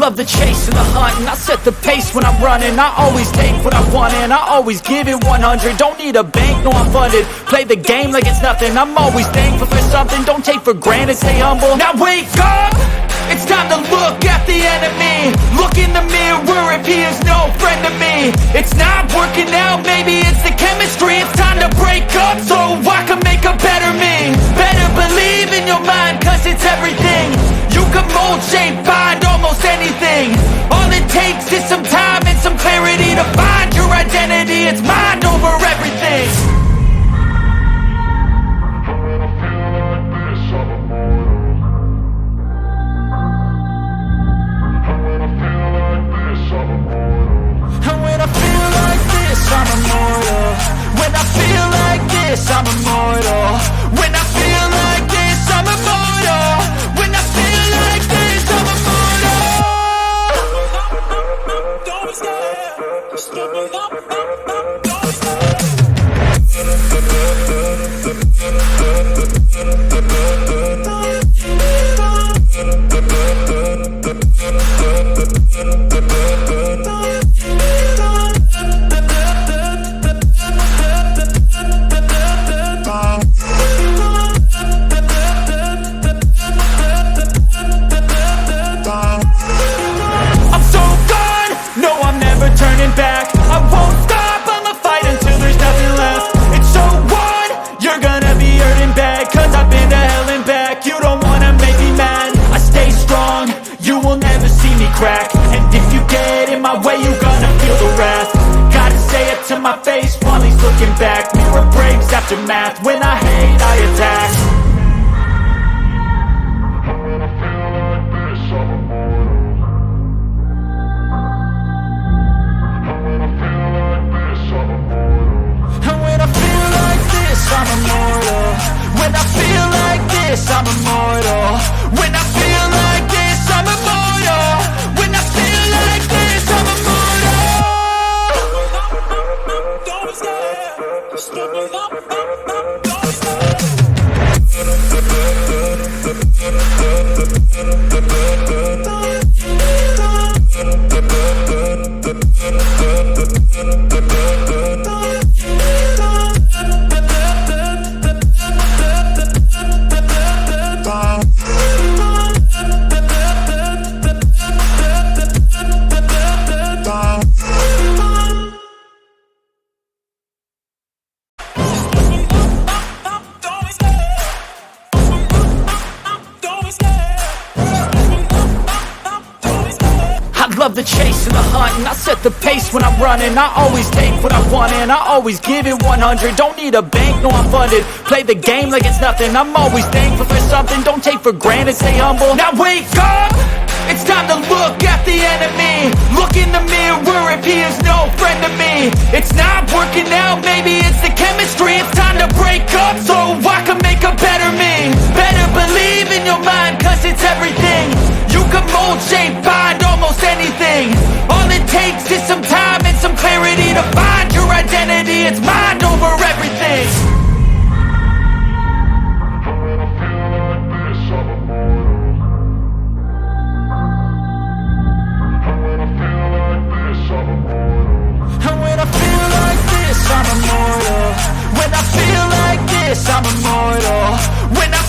love the chase and the hunt, and I set the pace when I'm running. I always take what I want and I always give it 100. Don't need a bank, no I'm funded. Play the game like it's nothing. I'm always thankful for something. Don't take for granted, stay humble. Now wake up! It's time to look at the enemy. Look in the mirror if he is no friend to me. It's not working out, maybe it's the chemistry. It's time to break up so I can make a better me. Better believe in your mind, cause it's everything. You can mold, shape, find almost anything. All it takes is some time and some clarity to find your identity. It's mind over everything. I'm immortal. When I feel like this, I'm immortal. When I feel like this, I'm immortal. When I feel like this, I'm immortal. Don't be scared. Just give me up. Don't be scared. Back. I won't stop, I'ma fight until there's nothing left. It's so what? You're gonna be hurting bad, cause I've been to hell and back. You don't wanna make me mad, I stay strong. You will never see me crack. And if you get in my way, you're gonna feel the wrath. Gotta say it to my face while he's looking back. Mirror breaks after math, when I hate, I attack. I'm immortal. When I feel like this, I'm immortal. When I feel like this, I'm immortal. When I feel like this, I'm immortal. Don't be scared. Just give me up. Don't be scared. Love the chase and the hunt, and I set the pace when I'm running. I always take what I want and I always give it 100. Don't need a bank, no I'm funded. Play the game like it's nothing. I'm always thankful for something. Don't take for granted, stay humble. Now wake up! It's time to look at the enemy. Look in the mirror if he is no friend to me. It's not working out, maybe it's the chemistry. It's time to break up so I can make a better me. Better believe in your mind, cause it's everything. You can mold, shape, find almost anything. All it takes is some time and some clarity to find your identity. It's mind over everything. And when I feel like this, I'm immortal. When I feel like this, I'm immortal. When I